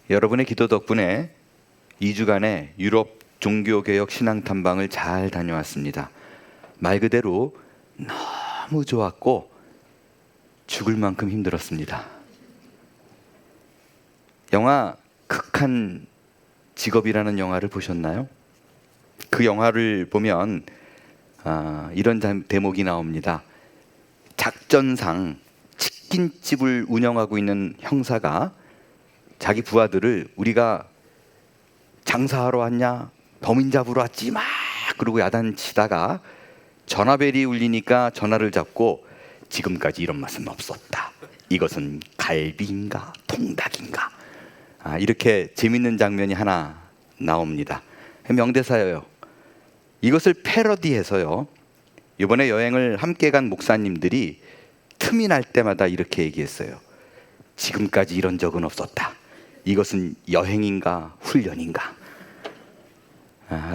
여러분의 기도 덕분에 2주간의 유럽 종교개혁 신앙탐방을 잘 다녀왔습니다. 말 그대로 너무 좋았고 죽을 만큼 힘들었습니다. 영화 극한 직업이라는 영화를 보셨나요? 그 영화를 보면 이런 대목이 나옵니다. 작전상 치킨집을 운영하고 있는 형사가 자기 부하들을 우리가 장사하러 왔냐? 범인 잡으러 왔지 막 그러고 야단치다가 전화벨이 울리니까 전화를 잡고 지금까지 이런 맛은 없었다. 이것은 갈비인가 통닭인가? 이렇게 재밌는 장면이 하나 나옵니다. 명대사예요. 이것을 패러디해서요. 이번에 여행을 함께 간 목사님들이 틈이 날 때마다 이렇게 얘기했어요. 지금까지 이런 적은 없었다. 이것은 여행인가 훈련인가?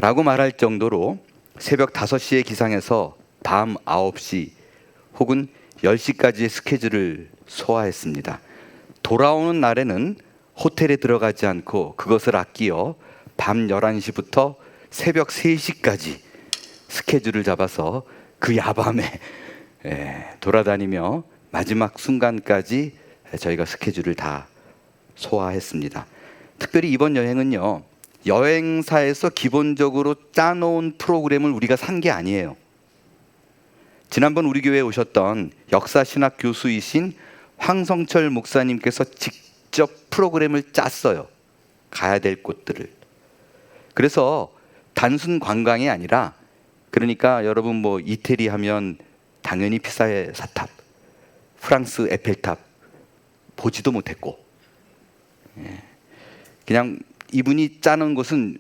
라고 말할 정도로 새벽 5시에 기상해서 밤 9시 혹은 10시까지의 스케줄을 소화했습니다. 돌아오는 날에는 호텔에 들어가지 않고 그것을 아끼어 밤 11시부터 새벽 3시까지 스케줄을 잡아서 그 야밤에 돌아다니며 마지막 순간까지 저희가 스케줄을 다 소화했습니다. 특별히 이번 여행은요, 여행사에서 기본적으로 짜놓은 프로그램을 우리가 산 게 아니에요. 지난번 우리 교회에 오셨던 역사신학 교수이신 황성철 목사님께서 직접 프로그램을 짰어요. 가야 될 곳들을. 그래서 단순 관광이 아니라, 그러니까 여러분 뭐 이태리 하면 당연히 피사의 사탑, 프랑스 에펠탑 보지도 못했고, 그냥 이분이 짜는 곳은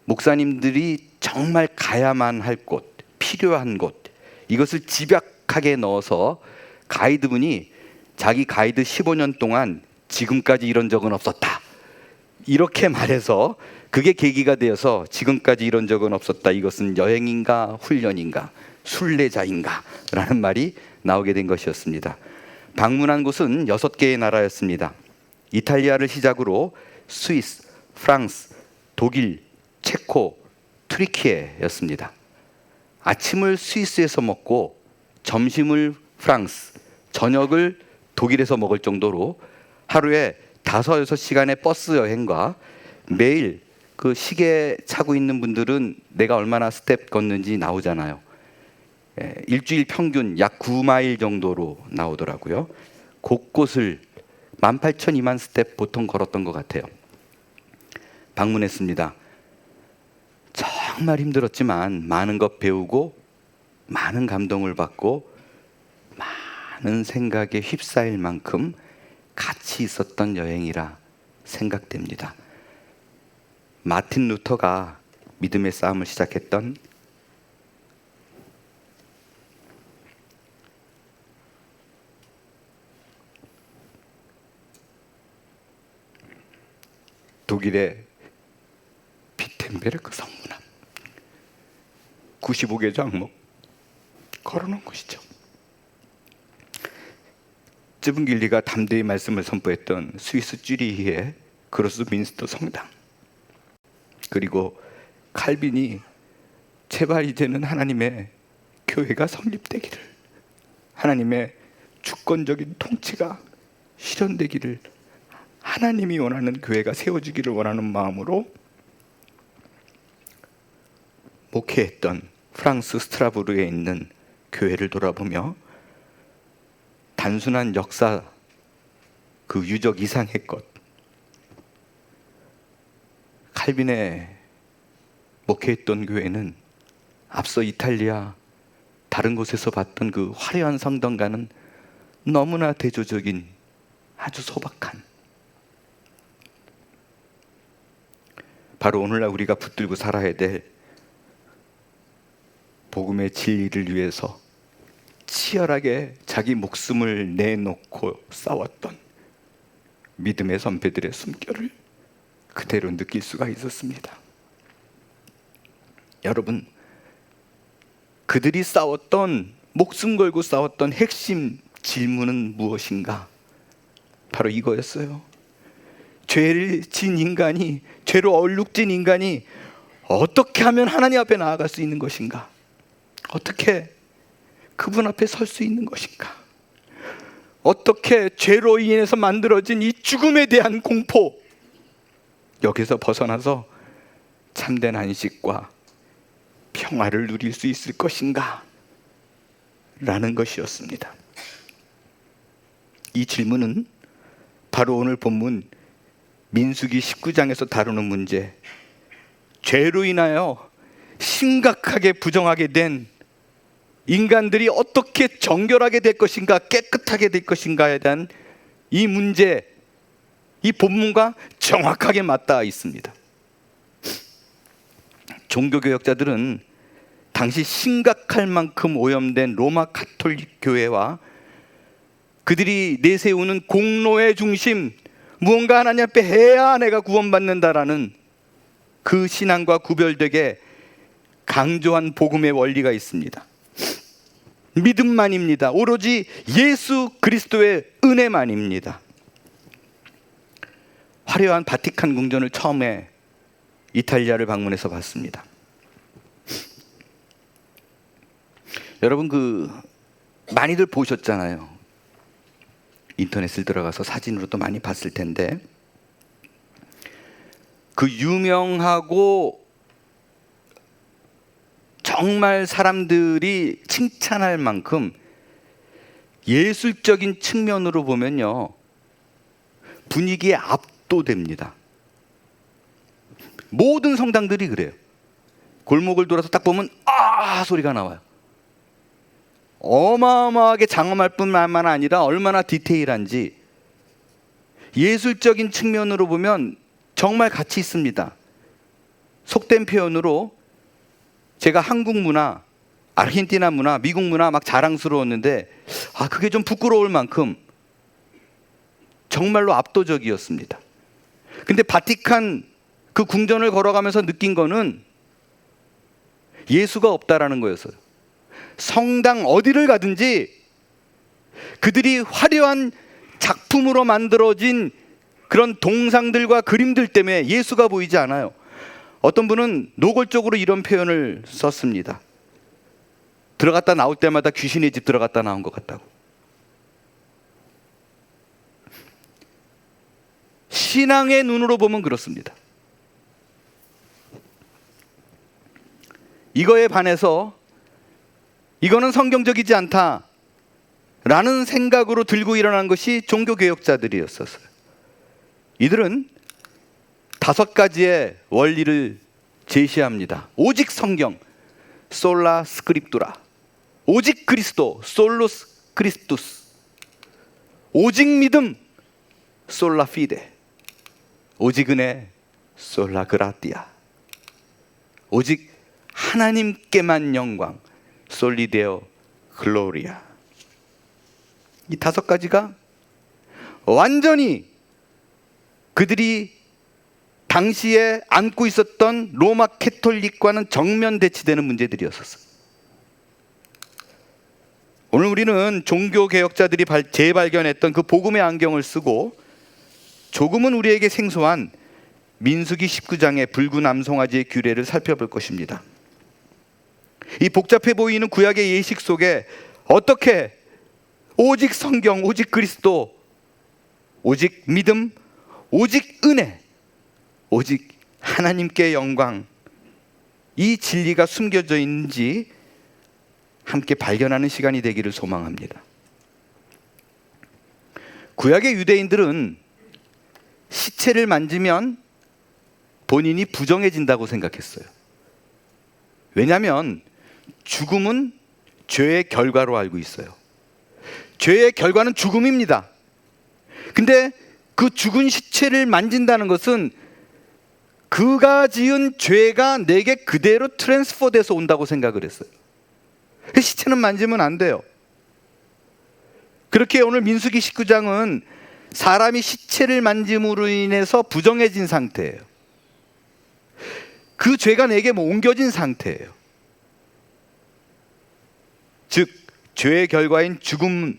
목사님들이 정말 가야만 할 곳, 필요한 곳, 이것을 집약하게 넣어서 가이드분이 자기 가이드 15년 동안 지금까지 이런 적은 없었다, 이렇게 말해서 그게 계기가 되어서 지금까지 이런 적은 없었다, 이것은 여행인가 훈련인가 순례자인가 라는 말이 나오게 된 것이었습니다. 방문한 곳은 6개의 나라였습니다. 이탈리아를 시작으로 스위스, 프랑스, 독일, 체코, 튀르키예였습니다. 아침을 스위스에서 먹고 점심을 프랑스, 저녁을 독일에서 먹을 정도로 하루에 5-6시간의 버스 여행과 매일 그 시계 차고 있는 분들은 내가 얼마나 스텝 걷는지 나오잖아요. 일주일 평균 약 9마일 정도로 나오더라고요. 곳곳을 18,000, 2만 스텝 보통 걸었던 것 같아요. 방문했습니다. 정말 힘들었지만 많은 것 배우고 많은 감동을 받고 많은 생각에 휩싸일 만큼 가치 있었던 여행이라 생각됩니다. 마틴 루터가 믿음의 싸움을 시작했던 독일의 비텐베르크 성문 앞 95개 장목 걸어놓은 곳이죠. 쯔붕길리가 담대히 말씀을 선포했던 스위스 쭈리히의 그로스 민스터 성당, 그리고 칼빈이 제발 이제는 하나님의 교회가 성립되기를, 하나님의 주권적인 통치가 실현되기를, 하나님이 원하는 교회가 세워지기를 원하는 마음으로 목회했던 프랑스 스트라스부르에 있는 교회를 돌아보며 단순한 역사 그 유적 이상의 것, 칼빈의 목회했던 교회는 앞서 이탈리아 다른 곳에서 봤던 그 화려한 성당과는 너무나 대조적인 아주 소박한, 바로 오늘날 우리가 붙들고 살아야 될 복음의 진리를 위해서 치열하게 자기 목숨을 내놓고 싸웠던 믿음의 선배들의 숨결을 그대로 느낄 수가 있었습니다. 여러분, 그들이 싸웠던, 목숨 걸고 싸웠던 핵심 질문은 무엇인가? 바로 이거였어요. 죄를 진 인간이, 죄로 얼룩진 인간이 어떻게 하면 하나님 앞에 나아갈 수 있는 것인가? 어떻게 그분 앞에 설 수 있는 것인가? 어떻게 죄로 인해서 만들어진 이 죽음에 대한 공포, 여기서 벗어나서 참된 안식과 평화를 누릴 수 있을 것인가? 라는 것이었습니다. 이 질문은 바로 오늘 본문 민수기 19장에서 다루는 문제, 죄로 인하여 심각하게 부정하게 된 인간들이 어떻게 정결하게 될 것인가, 깨끗하게 될 것인가에 대한 이 문제, 이 본문과 정확하게 맞닿아 있습니다. 종교개혁자들은 당시 심각할 만큼 오염된 로마 가톨릭 교회와 그들이 내세우는 공로의 중심, 무언가 하나님 앞에 해야 내가 구원받는다라는 그 신앙과 구별되게 강조한 복음의 원리가 있습니다. 믿음만입니다. 오로지 예수 그리스도의 은혜만입니다. 화려한 바티칸 궁전을 처음에 이탈리아를 방문해서 봤습니다. 여러분 많이들 보셨잖아요. 인터넷을 들어가서 사진으로도 많이 봤을 텐데, 그 유명하고 정말 사람들이 칭찬할 만큼 예술적인 측면으로 보면요, 분위기에 압도됩니다. 모든 성당들이 그래요. 골목을 돌아서 딱 보면 아 소리가 나와요. 어마어마하게 장엄할 뿐만 아니라 얼마나 디테일한지 예술적인 측면으로 보면 정말 가치 있습니다. 속된 표현으로 제가 한국 문화, 아르헨티나 문화, 미국 문화 막 자랑스러웠는데 그게 좀 부끄러울 만큼 정말로 압도적이었습니다. 근데 바티칸 그 궁전을 걸어가면서 느낀 거는 예수가 없다라는 거였어요. 성당 어디를 가든지 그들이 화려한 작품으로 만들어진 그런 동상들과 그림들 때문에 예수가 보이지 않아요. 어떤 분은 노골적으로 이런 표현을 썼습니다. 들어갔다 나올 때마다 귀신의 집 들어갔다 나온 것 같다고. 신앙의 눈으로 보면 그렇습니다. 이거에 반해서 이거는 성경적이지 않다라는 생각으로 들고 일어난 것이 종교개혁자들이었어요. 이들은 5가지의 원리를 제시합니다. 오직 성경, 솔라 스크립투라. 오직 그리스도, 솔로스 크리스투스. 오직 믿음, 솔라 피데. 오직 은혜, 솔라 그라티아. 오직 하나님께만 영광, 솔리데오 글로리아. 이 5가지가 완전히 그들이 당시에 안고 있었던 로마 캐톨릭과는 정면 대치되는 문제들이었었어요. 오늘 우리는 종교개혁자들이 재발견했던 그 복음의 안경을 쓰고 조금은 우리에게 생소한 민수기 19장의 붉은 암송아지의 규례를 살펴볼 것입니다. 이 복잡해 보이는 구약의 예식 속에 어떻게 오직 성경, 오직 그리스도, 오직 믿음, 오직 은혜, 오직 하나님께 영광, 이 진리가 숨겨져 있는지 함께 발견하는 시간이 되기를 소망합니다. 구약의 유대인들은 시체를 만지면 본인이 부정해진다고 생각했어요. 왜냐하면 죽음은 죄의 결과로 알고 있어요. 죄의 결과는 죽음입니다. 근데 그 죽은 시체를 만진다는 것은 그가 지은 죄가 내게 그대로 트랜스퍼 돼서 온다고 생각을 했어요. 시체는 만지면 안 돼요. 그렇게 오늘 민수기 19장은 사람이 시체를 만짐으로 인해서 부정해진 상태예요. 그 죄가 내게 옮겨진 상태예요. 즉 죄의 결과인 죽음,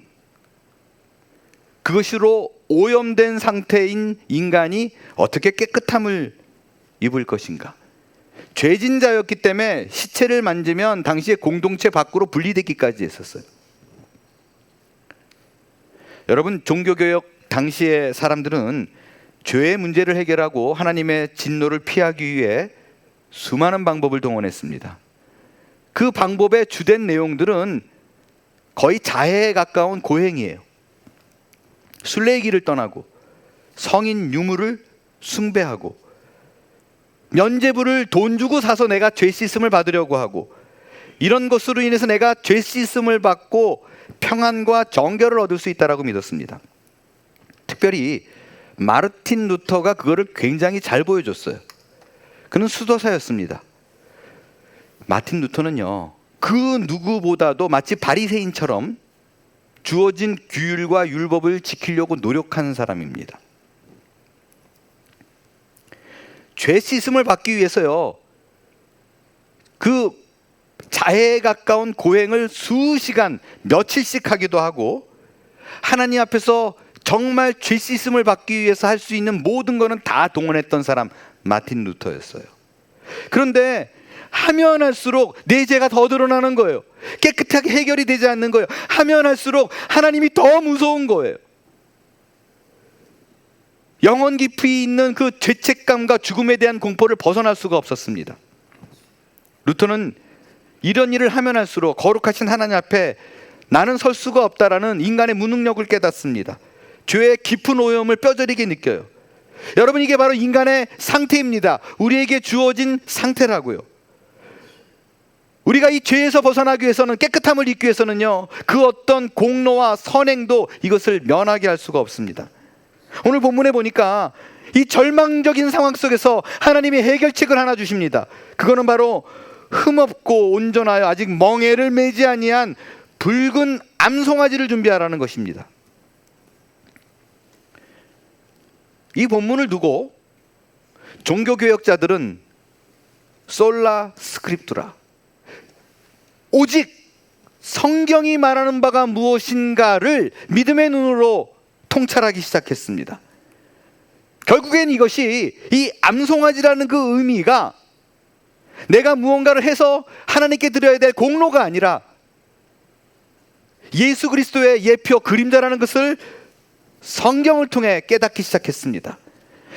그것으로 오염된 상태인 인간이 어떻게 깨끗함을 입을 것인가? 죄진 자였기 때문에 시체를 만지면 당시에 공동체 밖으로 분리되기까지 했었어요. 여러분, 종교개혁 당시의 사람들은 죄의 문제를 해결하고 하나님의 진노를 피하기 위해 수많은 방법을 동원했습니다. 그 방법의 주된 내용들은 거의 자해에 가까운 고행이에요. 순례길을 떠나고 성인 유물을 숭배하고 면죄부를 돈 주고 사서 내가 죄 씻음을 받으려고 하고, 이런 것으로 인해서 내가 죄 씻음을 받고 평안과 정결을 얻을 수 있다라고 믿었습니다. 특별히 마르틴 루터가 그거를 굉장히 잘 보여줬어요. 그는 수도사였습니다. 마틴 루터는요, 그 누구보다도 마치 바리새인처럼 주어진 규율과 율법을 지키려고 노력하는 사람입니다. 죄 씻음을 받기 위해서요, 그 자해에 가까운 고행을 수시간, 며칠씩 하기도 하고, 하나님 앞에서 정말 죄 씻음을 받기 위해서 할 수 있는 모든 것은 다 동원했던 사람, 마틴 루터였어요. 그런데 하면 할수록 내 죄가 더 드러나는 거예요. 깨끗하게 해결이 되지 않는 거예요. 하면 할수록 하나님이 더 무서운 거예요. 영혼 깊이 있는 그 죄책감과 죽음에 대한 공포를 벗어날 수가 없었습니다. 루터는 이런 일을 하면 할수록 거룩하신 하나님 앞에 나는 설 수가 없다라는 인간의 무능력을 깨닫습니다. 죄의 깊은 오염을 뼈저리게 느껴요. 여러분, 이게 바로 인간의 상태입니다. 우리에게 주어진 상태라고요. 우리가 이 죄에서 벗어나기 위해서는, 깨끗함을 입기 위해서는요, 그 어떤 공로와 선행도 이것을 면하게 할 수가 없습니다. 오늘 본문에 보니까 이 절망적인 상황 속에서 하나님이 해결책을 하나 주십니다. 그거는 바로 흠없고 온전하여 아직 멍에를 매지 아니한 붉은 암송아지를 준비하라는 것입니다. 이 본문을 두고 종교개혁자들은 솔라 스크립투라, 오직 성경이 말하는 바가 무엇인가를 믿음의 눈으로 통찰하기 시작했습니다. 결국엔 이것이, 이 암송아지라는 그 의미가 내가 무언가를 해서 하나님께 드려야 될 공로가 아니라 예수 그리스도의 예표, 그림자라는 것을 성경을 통해 깨닫기 시작했습니다.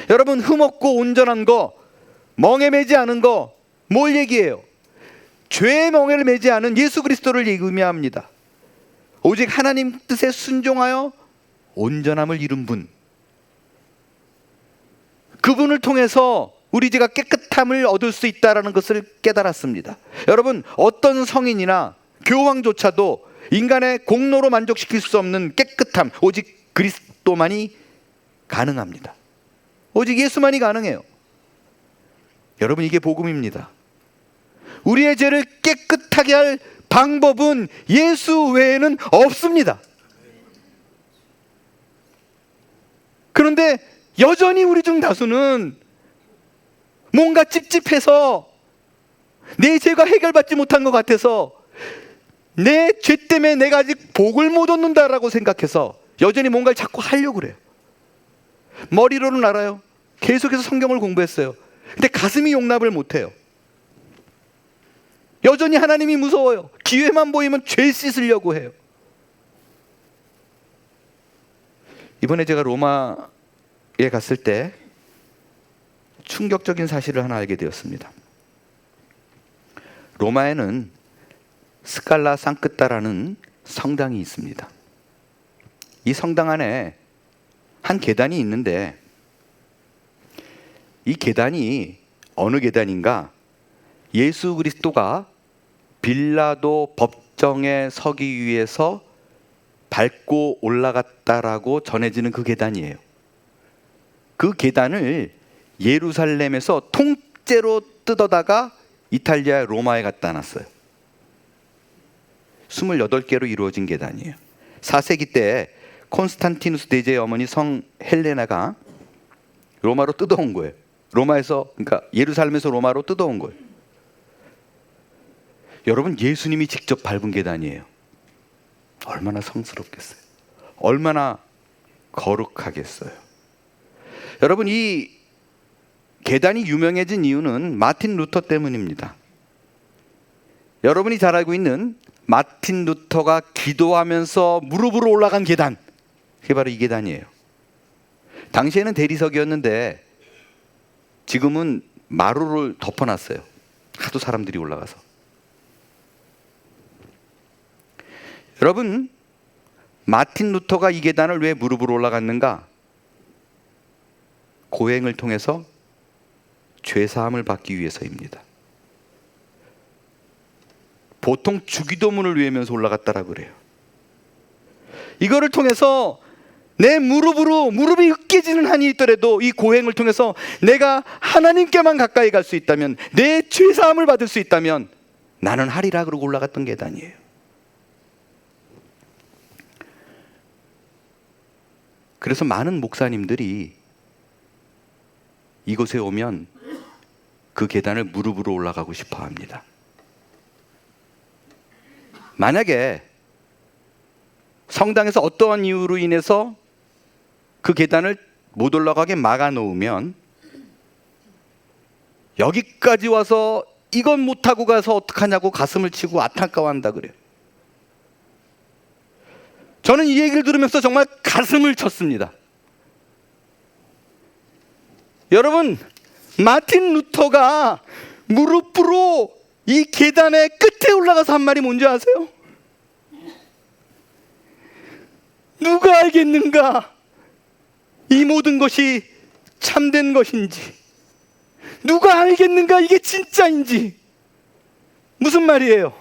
여러분, 흠없고 온전한 거, 멍에 매지 않은 거, 뭘 얘기해요? 죄의 멍에를 매지 않은 예수 그리스도를 의미합니다. 오직 하나님 뜻에 순종하여 온전함을 이룬 분, 그분을 통해서 우리 죄가 깨끗함을 얻을 수 있다는 것을 깨달았습니다. 여러분, 어떤 성인이나 교황조차도 인간의 공로로 만족시킬 수 없는 깨끗함, 오직 그리스도만이 가능합니다. 오직 예수만이 가능해요. 여러분, 이게 복음입니다. 우리의 죄를 깨끗하게 할 방법은 예수 외에는 없습니다. 그런데 여전히 우리 중 다수는 뭔가 찝찝해서, 내 죄가 해결받지 못한 것 같아서, 내 죄 때문에 내가 아직 복을 못 얻는다라고 생각해서 여전히 뭔가를 자꾸 하려고 그래요. 머리로는 알아요. 계속해서 성경을 공부했어요. 근데 가슴이 용납을 못해요. 여전히 하나님이 무서워요. 기회만 보이면 죄 씻으려고 해요. 이번에 제가 로마에 갔을 때 충격적인 사실을 하나 알게 되었습니다. 로마에는 스칼라 상크타라는 성당이 있습니다. 이 성당 안에 한 계단이 있는데, 이 계단이 어느 계단인가? 예수 그리스도가 빌라도 법정에 서기 위해서 밟고 올라갔다라고 전해지는 그 계단이에요. 그 계단을 예루살렘에서 통째로 뜯어다가 이탈리아 로마에 갖다 놨어요. 28개로 이루어진 계단이에요. 4세기 때 콘스탄티누스 대제의 어머니 성 헬레나가 로마로 뜯어온 거예요. 로마에서, 그러니까 예루살렘에서 로마로 뜯어온 거예요. 여러분, 예수님이 직접 밟은 계단이에요. 얼마나 성스럽겠어요. 얼마나 거룩하겠어요? 여러분, 이 계단이 유명해진 이유는 마틴 루터 때문입니다. 여러분이 잘 알고 있는 마틴 루터가 기도하면서 무릎으로 올라간 계단, 그게 바로 이 계단이에요. 당시에는 대리석이었는데 지금은 마루를 덮어놨어요. 하도 사람들이 올라가서. 여러분, 마틴 루터가 이 계단을 왜 무릎으로 올라갔는가? 고행을 통해서 죄사함을 받기 위해서입니다. 보통 주기도문을 외우면서 올라갔다라고 그래요. 이거를 통해서 내 무릎이 으깨지는 한이 있더라도 이 고행을 통해서 내가 하나님께만 가까이 갈 수 있다면, 내 죄사함을 받을 수 있다면 나는 하리라 그러고 올라갔던 계단이에요. 그래서 많은 목사님들이 이곳에 오면 그 계단을 무릎으로 올라가고 싶어 합니다. 만약에 성당에서 어떠한 이유로 인해서 그 계단을 못 올라가게 막아 놓으면 여기까지 와서 이건 못하고 가서 어떡하냐고 가슴을 치고 안타까워한다 그래요. 저는 이 얘기를 들으면서 정말 가슴을 쳤습니다. 여러분, 마틴 루터가 무릎으로 이 계단의 끝에 올라가서 한 말이 뭔지 아세요? 누가 알겠는가? 이 모든 것이 참된 것인지, 누가 알겠는가? 이게 진짜인지. 무슨 말이에요?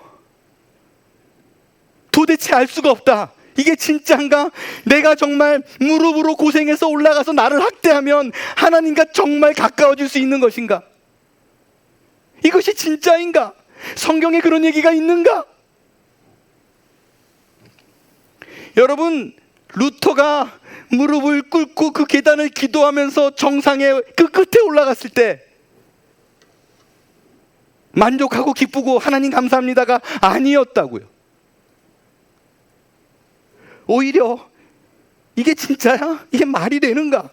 도대체 알 수가 없다. 이게 진짜인가? 내가 정말 무릎으로 고생해서 올라가서 나를 학대하면 하나님과 정말 가까워질 수 있는 것인가? 이것이 진짜인가? 성경에 그런 얘기가 있는가? 여러분, 루터가 무릎을 꿇고 그 계단을 기도하면서 정상의 그 끝에 올라갔을 때 만족하고 기쁘고 하나님 감사합니다가 아니었다고요. 오히려 이게 진짜야? 이게 말이 되는가?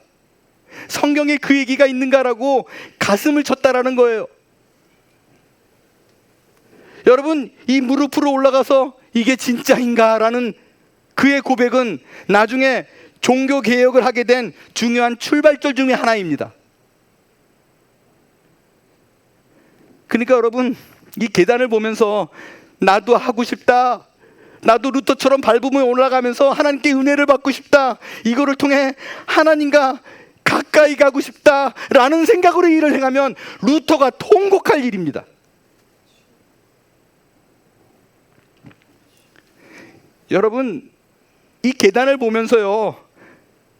성경에 그 얘기가 있는가라고 가슴을 쳤다라는 거예요. 여러분, 이 무릎으로 올라가서 이게 진짜인가라는 그의 고백은 나중에 종교 개혁을 하게 된 중요한 출발점 중에 하나입니다. 그러니까 여러분, 이 계단을 보면서 나도 하고 싶다, 나도 루터처럼 밟으면 올라가면서 하나님께 은혜를 받고 싶다, 이거를 통해 하나님과 가까이 가고 싶다라는 생각으로 일을 행하면 루터가 통곡할 일입니다. 여러분, 이 계단을 보면서요,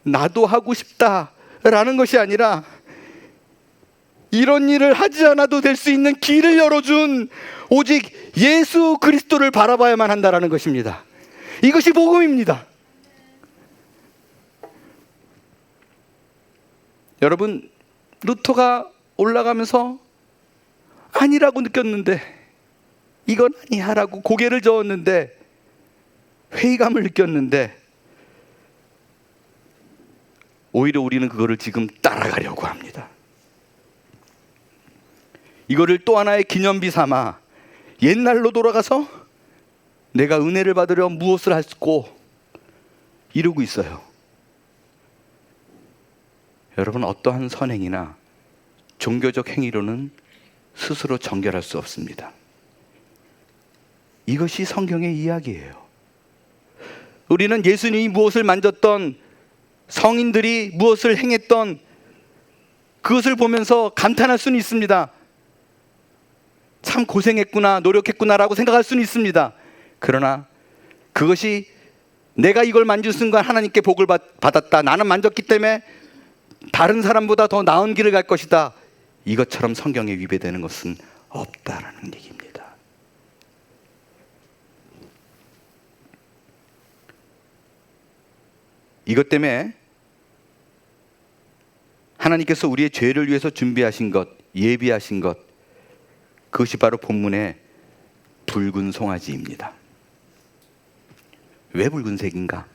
나도 하고 싶다라는 것이 아니라 이런 일을 하지 않아도 될 수 있는 길을 열어준 오직 예수 그리스도를 바라봐야만 한다라는 것입니다. 이것이 복음입니다. 여러분, 루터가 올라가면서 아니라고 느꼈는데, 이건 아니야라고 고개를 저었는데, 회의감을 느꼈는데, 오히려 우리는 그거를 지금 따라가려고 합니다. 이거를 또 하나의 기념비 삼아 옛날로 돌아가서 내가 은혜를 받으려 무엇을 할고 이러고 있어요. 여러분, 어떠한 선행이나 종교적 행위로는 스스로 정결할 수 없습니다. 이것이 성경의 이야기예요. 우리는 예수님이 무엇을 만졌던, 성인들이 무엇을 행했던 그것을 보면서 감탄할 수는 있습니다. 참 고생했구나, 노력했구나라고 생각할 수는 있습니다. 그러나 그것이 내가 이걸 만진 순간 하나님께 복을 받았다, 나는 만졌기 때문에 다른 사람보다 더 나은 길을 갈 것이다, 이것처럼 성경에 위배되는 것은 없다라는 얘기입니다. 이것 때문에 하나님께서 우리의 죄를 위해서 준비하신 것, 예비하신 것, 그것이 바로 본문의 붉은 송아지입니다. 왜 붉은색인가?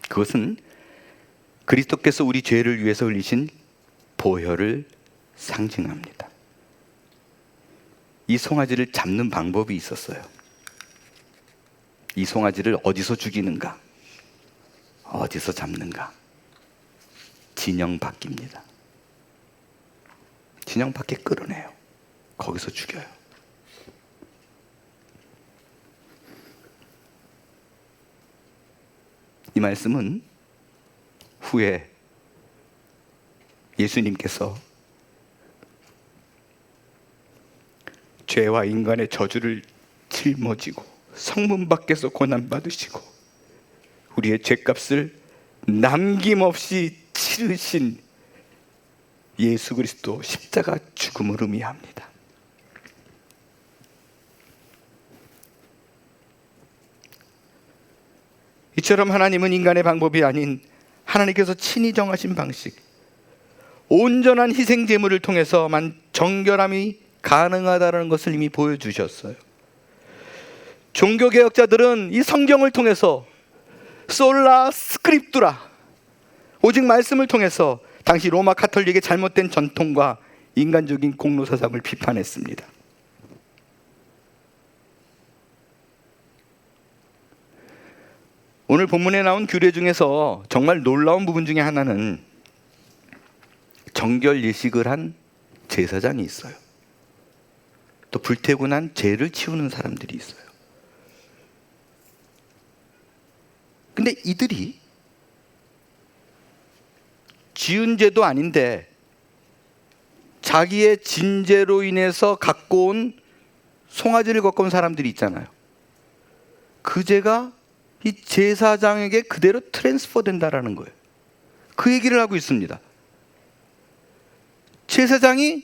그것은 그리스도께서 우리 죄를 위해서 흘리신 보혈을 상징합니다. 이 송아지를 잡는 방법이 있었어요. 이 송아지를 어디서 죽이는가? 어디서 잡는가? 진영 밖입니다. 진영 밖에 끌어내요. 거기서 죽여요. 이 말씀은 후에 예수님께서 죄와 인간의 저주를 짊어지고 성문 밖에서 고난받으시고 우리의 죄값을 남김없이 치르신 예수 그리스도 십자가 죽음을 의미합니다. 이처럼 하나님은 인간의 방법이 아닌 하나님께서 친히 정하신 방식, 온전한 희생 제물을 통해서만 정결함이 가능하다는 것을 이미 보여주셨어요. 종교개혁자들은 이 성경을 통해서 솔라 스크립투라, 오직 말씀을 통해서 당시 로마 카톨릭의 잘못된 전통과 인간적인 공로사상을 비판했습니다. 오늘 본문에 나온 규례 중에서 정말 놀라운 부분 중에 하나는 정결 예식을 한 제사장이 있어요. 또 불태고 난 죄를 치우는 사람들이 있어요. 근데 이들이 지은 죄도 아닌데 자기의 진죄로 인해서 갖고 온 송아지를 갖고 온 사람들이 있잖아요. 그 죄가 이 제사장에게 그대로 트랜스퍼 된다라는 거예요. 그 얘기를 하고 있습니다. 제사장이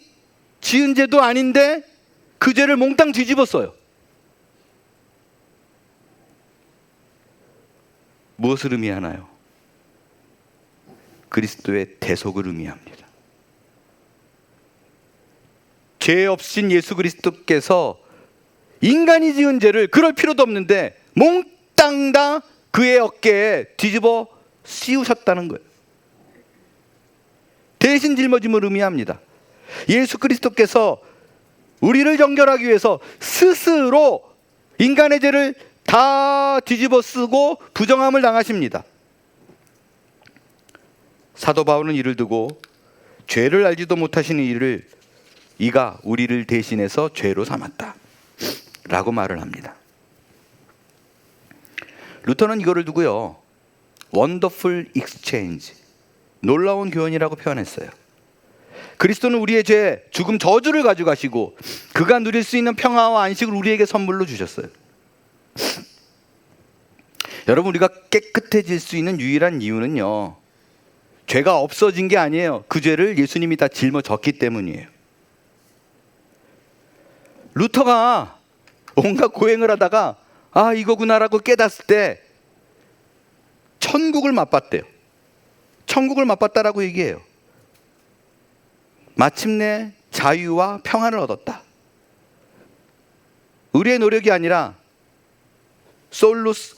지은 죄도 아닌데 그 죄를 몽땅 뒤집었어요. 무엇을 의미하나요? 그리스도의 대속을 의미합니다. 죄 없인 예수 그리스도께서 인간이 지은 죄를 그럴 필요도 없는데 몽땅 다 그의 어깨에 뒤집어 씌우셨다는 거예요. 대신 짊어짐을 의미합니다. 예수 그리스도께서 우리를 정결하기 위해서 스스로 인간의 죄를 다 뒤집어 쓰고 부정함을 당하십니다. 사도 바울은 이를 두고 죄를 알지도 못하시는 이를 이가 우리를 대신해서 죄로 삼았다 라고 말을 합니다. 루터는 이거를 두고요, 원더풀 익스체인지, 놀라운 교환이라고 표현했어요. 그리스도는 우리의 죄, 죽음, 저주를 가져가시고 그가 누릴 수 있는 평화와 안식을 우리에게 선물로 주셨어요. 여러분, 우리가 깨끗해질 수 있는 유일한 이유는요, 죄가 없어진 게 아니에요. 그 죄를 예수님이 다 짊어졌기 때문이에요. 루터가 온갖 고행을 하다가 아, 이거구나라고 깨닫을 때 천국을 맛봤대요. 천국을 맛봤다라고 얘기해요. 마침내 자유와 평안을 얻었다. 우리의 노력이 아니라 솔루스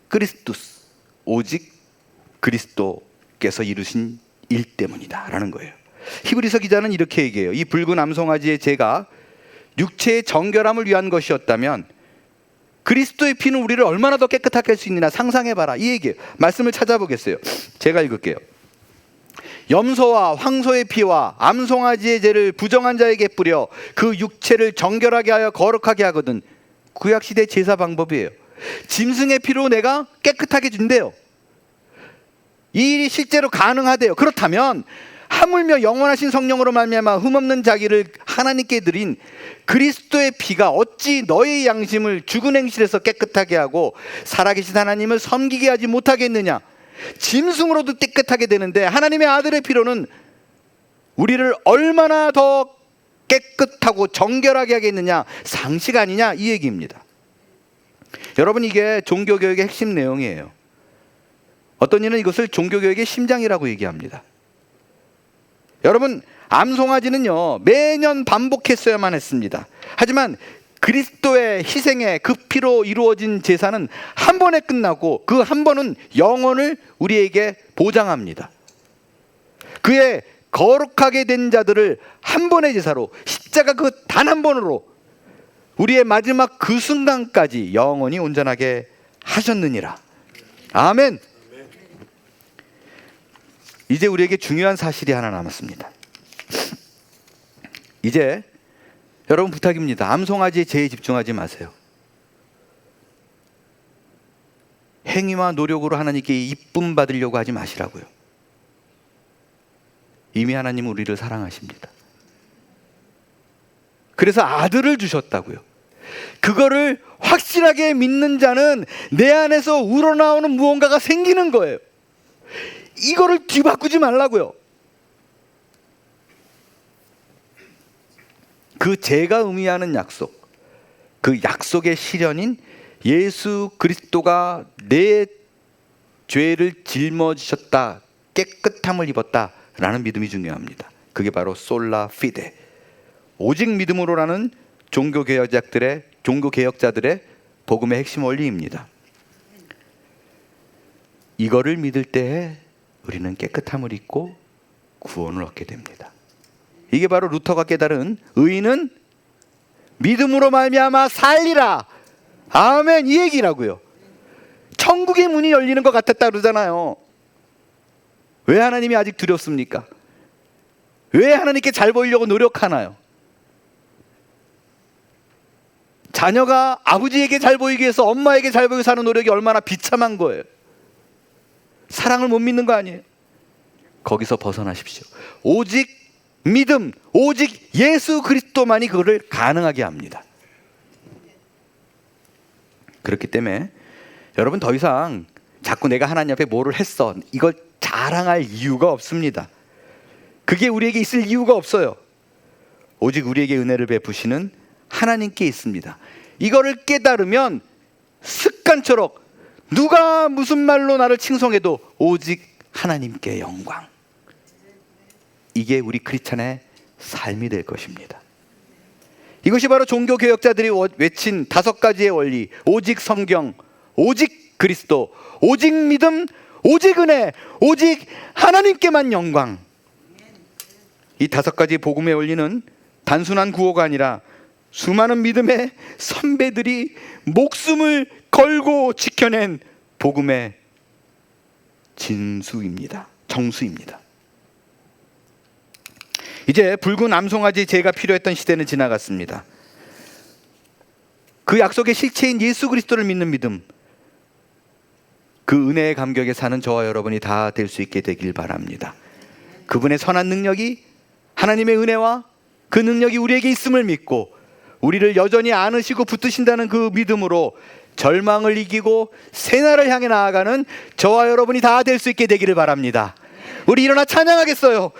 크리스투스, 오직 그리스도께서 이루신 일 때문이다 라는 거예요. 히브리서 기자는 이렇게 얘기해요. 이 붉은 암송아지의 죄가 육체의 정결함을 위한 것이었다면 그리스도의 피는 우리를 얼마나 더 깨끗하게 할 수 있느냐 상상해봐라, 이 얘기예요. 말씀을 찾아보겠어요. 제가 읽을게요. 염소와 황소의 피와 암송아지의 죄를 부정한 자에게 뿌려 그 육체를 정결하게 하여 거룩하게 하거든. 구약시대 제사 방법이에요. 짐승의 피로 내가 깨끗하게 준대요. 이 일이 실제로 가능하대요. 그렇다면 하물며 영원하신 성령으로 말미암아 흠없는 자기를 하나님께 드린 그리스도의 피가 어찌 너의 양심을 죽은 행실에서 깨끗하게 하고 살아계신 하나님을 섬기게 하지 못하겠느냐. 짐승으로도 깨끗하게 되는데 하나님의 아들의 피로는 우리를 얼마나 더 깨끗하고 정결하게 하겠느냐. 상식 아니냐, 이 얘기입니다. 여러분, 이게 종교교육의 핵심 내용이에요. 어떤 이는 이것을 종교교육의 심장이라고 얘기합니다. 여러분, 암송아지는요 매년 반복했어야만 했습니다. 하지만 그리스도의 희생의 그 피로 이루어진 제사는 한 번에 끝나고 그 한 번은 영원을 우리에게 보장합니다. 그의 거룩하게 된 자들을 한 번의 제사로, 십자가 그 단 한 번으로 우리의 마지막 그 순간까지 영원히 온전하게 하셨느니라. 아멘. 이제 우리에게 중요한 사실이 하나 남았습니다. 이제 여러분 부탁입니다. 암송아지의 죄에 집중하지 마세요. 행위와 노력으로 하나님께 이쁨 받으려고 하지 마시라고요. 이미 하나님은 우리를 사랑하십니다. 그래서 아들을 주셨다고요. 그거를 확실하게 믿는 자는 내 안에서 우러나오는 무언가가 생기는 거예요. 이거를 뒤바꾸지 말라고요. 그 제가 의미하는 약속, 그 약속의 실현인 예수 그리스도가 내 죄를 짊어지셨다, 깨끗함을 입었다라는 믿음이 중요합니다. 그게 바로 솔라 피데, 오직 믿음으로라는 종교개혁자들의 복음의 핵심 원리입니다. 이거를 믿을 때에 우리는 깨끗함을 입고 구원을 얻게 됩니다. 이게 바로 루터가 깨달은 의인은 믿음으로 말미암아 살리라. 아멘. 이 얘기라고요. 천국의 문이 열리는 것 같았다 그러잖아요. 왜 하나님이 아직 두렵습니까? 왜 하나님께 잘 보이려고 노력하나요? 자녀가 아버지에게 잘 보이기 위해서 엄마에게 잘 보이고 사는 노력이 얼마나 비참한 거예요. 사랑을 못 믿는 거 아니에요? 거기서 벗어나십시오. 오직 믿음, 오직 예수 그리스도만이 그거를 가능하게 합니다. 그렇기 때문에 여러분 더 이상 자꾸 내가 하나님 앞에 뭐를 했어, 이걸 자랑할 이유가 없습니다. 그게 우리에게 있을 이유가 없어요. 오직 우리에게 은혜를 베푸시는 하나님께 있습니다. 이거를 깨달으면 습관처럼 누가 무슨 말로 나를 칭송해도 오직 하나님께 영광. 이게 우리 크리스찬의 삶이 될 것입니다. 이것이 바로 종교개혁자들이 외친 5가지의 원리, 오직 성경, 오직 그리스도, 오직 믿음, 오직 은혜, 오직 하나님께만 영광. 이 5가지 복음의 원리는 단순한 구호가 아니라 수많은 믿음의 선배들이 목숨을 걸고 지켜낸 복음의 진수입니다. 정수입니다. 이제 붉은 암송아지 제가 필요했던 시대는 지나갔습니다. 그 약속의 실체인 예수 그리스도를 믿는 믿음, 그 은혜의 감격에 사는 저와 여러분이 다 될 수 있게 되길 바랍니다. 그분의 선한 능력이, 하나님의 은혜와 그 능력이 우리에게 있음을 믿고 우리를 여전히 안으시고 붙드신다는 그 믿음으로 절망을 이기고 새날을 향해 나아가는 저와 여러분이 다 될 수 있게 되기를 바랍니다. 우리 일어나 찬양하겠어요.